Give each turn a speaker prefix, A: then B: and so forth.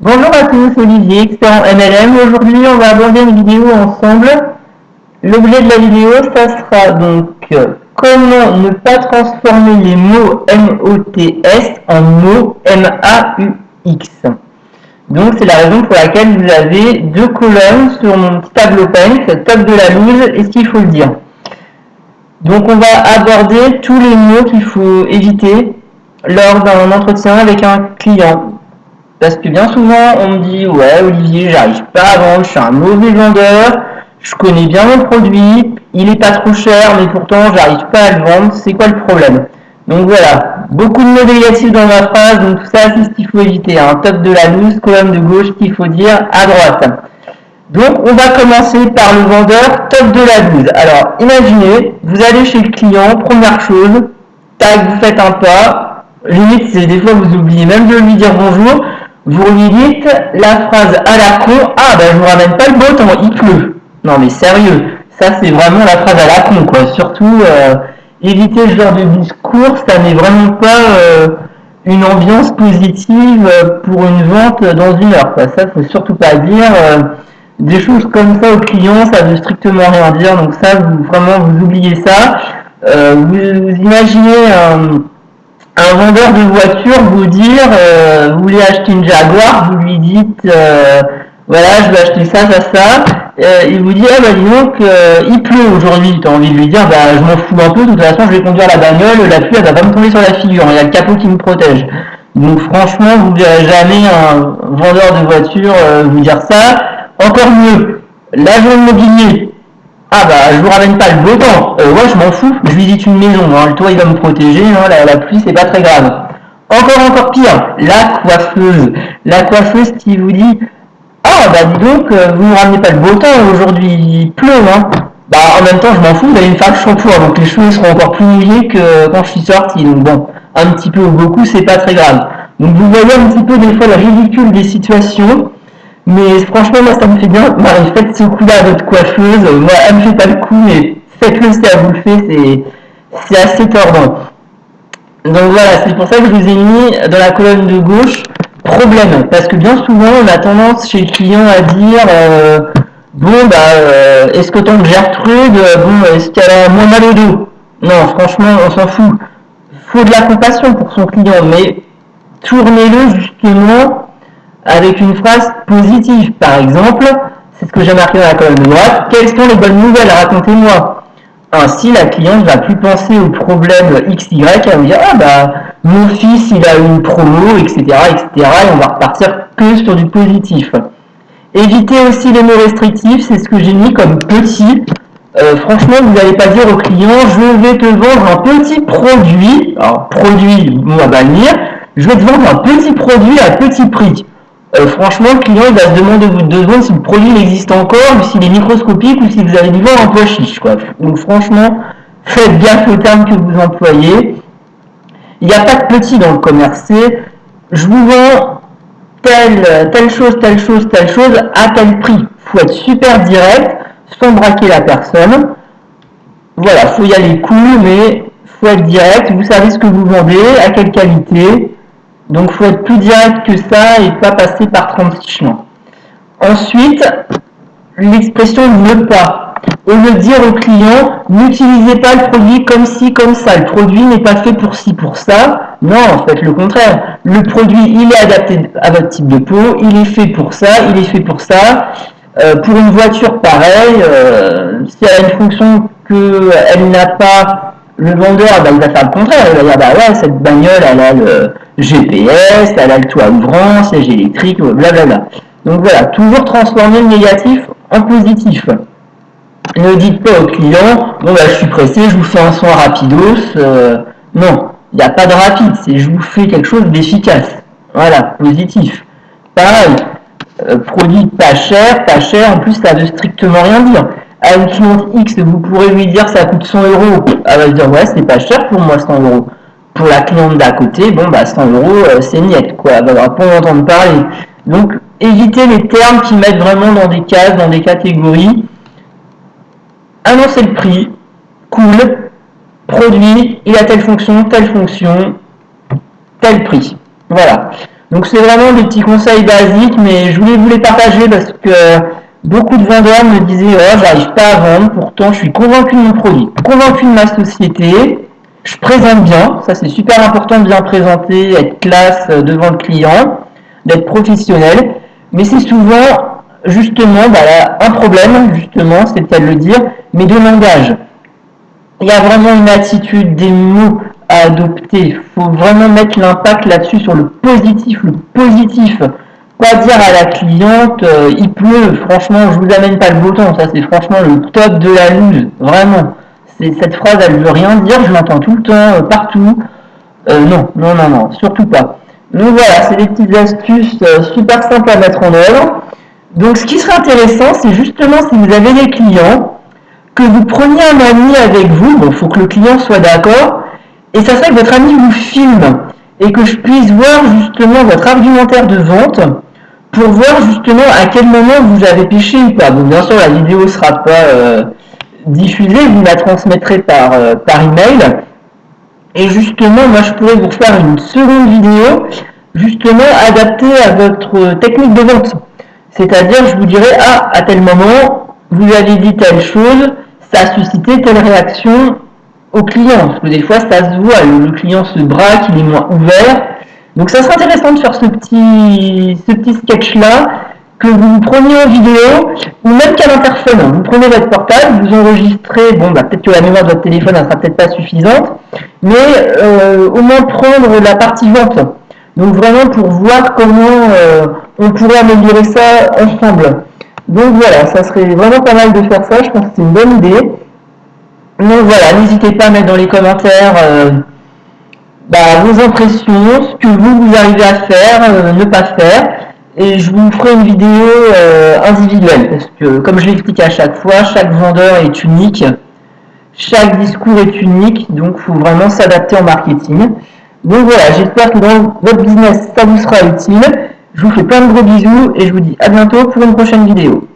A: Bonjour à tous, Olivier, expert en MLM. Aujourd'hui, on va aborder une vidéo ensemble. L'objet de la vidéo, ça sera donc comment ne pas transformer les mots MOTS en mots MAUX. Donc, c'est la raison pour laquelle vous avez deux colonnes sur mon petit tableau Paint, top de la loose et ce qu'il faut le dire. Donc, on va aborder tous les mots qu'il faut éviter lors d'un entretien avec un client. Parce que bien souvent, on me dit « Ouais, Olivier, j'arrive pas à vendre, je suis un mauvais vendeur, je connais bien mon produit, il est pas trop cher, mais pourtant, j'arrive pas à le vendre, c'est quoi le problème ?» Donc voilà, beaucoup de mots négatifs dans ma phrase, donc tout ça, c'est ce qu'il faut éviter. Top de la loose, colonne de gauche, qu'il faut dire à droite. Donc, on va commencer par le vendeur, top de la loose. Alors, imaginez, vous allez chez le client, première chose, tac, vous faites un pas, limite, c'est des fois, vous oubliez même de lui dire bonjour, vous lui dites la phrase à la con, ah ben je vous ramène pas le beau temps, il pleut. Non mais sérieux, ça c'est vraiment la phrase à la con quoi. Surtout éviter ce genre de discours, ça n'est vraiment pas une ambiance positive pour une vente dans une heure quoi. Ça faut surtout pas dire. Des choses comme ça aux clients, ça veut strictement rien dire. Donc ça, vraiment vous oubliez ça. Vous imaginez un vendeur de voiture vous dire vous voulez acheter une Jaguar, vous lui dites voilà je vais acheter ça, il vous dit ah bah dis donc il pleut aujourd'hui, tu as envie de lui dire bah je m'en fous un peu, de toute façon je vais conduire la bagnole, la pluie elle va pas me tomber sur la figure, il y a le capot qui me protège. Donc franchement vous ne verrez jamais un vendeur de voiture vous dire ça. Encore mieux, l'agent immobilier. Ah bah je vous ramène pas le beau temps, ouais je m'en fous, je visite une maison, le toit il va me protéger, la pluie c'est pas très grave. Encore pire, la coiffeuse qui vous dit ah bah dis donc vous me ramenez pas le beau temps aujourd'hui, il pleut Bah en même temps je m'en fous, vous allez me faire le shampoing, donc les cheveux seront encore plus mouillés que quand je suis sorti, donc bon, un petit peu ou beaucoup c'est pas très grave. Donc vous voyez un petit peu des fois le ridicule des situations. Mais franchement, moi, ça me fait bien. Marie, faites ce coup-là à votre coiffeuse. Moi, elle me fait pas le coup, mais faites-le si elle vous le fait. C'est assez tordant. Donc voilà, c'est pour ça que je vous ai mis dans la colonne de gauche problème. Parce que bien souvent, on a tendance chez le client à dire bon, bah, est-ce que ton Gertrude, bon, est-ce qu'elle a moins mal au dos? Non, franchement, on s'en fout. Il faut de la compassion pour son client, mais tournez-le justement avec une phrase positive. Par exemple, c'est ce que j'ai marqué dans la colonne de droite, quelles sont les bonnes nouvelles, racontez-moi. Ainsi, la cliente ne va plus penser au problème XY, elle va me dire ah bah mon fils il a eu une promo, etc., et on va repartir que sur du positif. Évitez aussi les mots restrictifs, c'est ce que j'ai mis comme petit. Franchement, vous n'allez pas dire au client je vais te vendre un petit produit, alors produit, on va bannir, je vais te vendre un petit produit à petit prix. Franchement, le client il va se demander au bout de 2 secondes si le produit existe encore, ou s'il est microscopique, ou si vous avez dû vendre un pois chiche. Quoi. Donc franchement, faites gaffe aux termes que vous employez. Il n'y a pas de petit dans le commerce, c'est je vous vends telle chose à tel prix. Il faut être super direct, sans braquer la personne. Voilà, faut y aller cool, mais faut être direct. Vous savez ce que vous vendez, à quelle qualité. Donc il faut être plus direct que ça et pas passer par 36 chemins. Ensuite, l'expression ne pas. Au lieu de dire au client, n'utilisez pas le produit comme ci, comme ça. Le produit n'est pas fait pour ci, pour ça. Non, en fait, le contraire. Le produit, il est adapté à votre type de peau, il est fait pour ça, il est fait pour ça. Pour une voiture, pareil. Si elle a une fonction qu'elle n'a pas, le vendeur, il va faire le contraire. Il va dire, bah ouais, cette bagnole, elle a le GPS, elle a le toit ouvrant, siège électrique, blablabla. Donc voilà, toujours transformer le négatif en positif. Ne dites pas au client, bon bah je suis pressé, je vous fais un soin rapidos. Non, il n'y a pas de rapide, c'est je vous fais quelque chose d'efficace. Voilà, positif. Pareil, produit pas cher, en plus ça veut strictement rien dire. À une cliente X, vous pourrez lui dire ça coûte 100 euros, elle va dire ouais c'est pas cher pour moi 100 euros. Pour la cliente d'à côté, bon bah 100 euros c'est niette quoi, elle va pas en entendre parler. Donc évitez les termes qui mettent vraiment dans des cases, dans des catégories. Annoncez le prix, cool, produit, il a telle fonction, tel prix. Voilà. Donc c'est vraiment des petits conseils basiques, mais je voulais vous les partager parce que beaucoup de vendeurs me disaient oh, j'arrive pas à vendre, pourtant je suis convaincu de mon produit, convaincu de ma société, je présente bien, ça c'est super important de bien présenter, être classe devant le client, d'être professionnel, mais c'est souvent justement un problème, justement, c'est peut-être le dire, mais de langage. Il y a vraiment une attitude des mots à adopter. Il faut vraiment mettre l'impact là-dessus sur le positif. Le positif. Pas dire à la cliente, il pleut, franchement, je vous amène pas le beau temps. Ça, c'est franchement le top de la loose. Vraiment. Cette phrase, elle veut rien dire. Je l'entends tout le temps, partout. Non, non, non, non, surtout pas. Donc voilà, c'est des petites astuces super simples à mettre en œuvre. Donc ce qui serait intéressant, c'est justement si vous avez des clients, que vous preniez un ami avec vous, bon, il faut que le client soit d'accord, et ça serait que votre ami vous filme, et que je puisse voir justement votre argumentaire de vente, pour voir justement à quel moment vous avez pêché ou pas. Donc bien sûr, la vidéo ne sera pas diffusée, vous la transmettrez par email, et justement, moi je pourrais vous faire une seconde vidéo, justement adaptée à votre technique de vente. C'est-à-dire, je vous dirais, ah, à tel moment, vous avez dit telle chose, ça a suscité telle réaction au client. Parce que des fois, ça se voit, le client se braque, il est moins ouvert. Donc ça serait intéressant de faire ce petit sketch-là, que vous preniez en vidéo, ou même qu'à l'interphone. Vous prenez votre portable, vous enregistrez, bon, peut-être que la mémoire de votre téléphone, elle sera peut-être pas suffisante, mais au moins prendre la partie vente. Donc vraiment pour voir comment on pourrait améliorer ça ensemble. Donc voilà, ça serait vraiment pas mal de faire ça, je pense que c'est une bonne idée. Donc voilà, n'hésitez pas à mettre dans les commentaires vos impressions, ce que vous arrivez à faire, ne pas faire. Et je vous ferai une vidéo individuelle, parce que comme je l'explique à chaque fois, chaque vendeur est unique, chaque discours est unique, donc il faut vraiment s'adapter en marketing. Donc voilà, j'espère que dans votre business, ça vous sera utile. Je vous fais plein de gros bisous et je vous dis à bientôt pour une prochaine vidéo.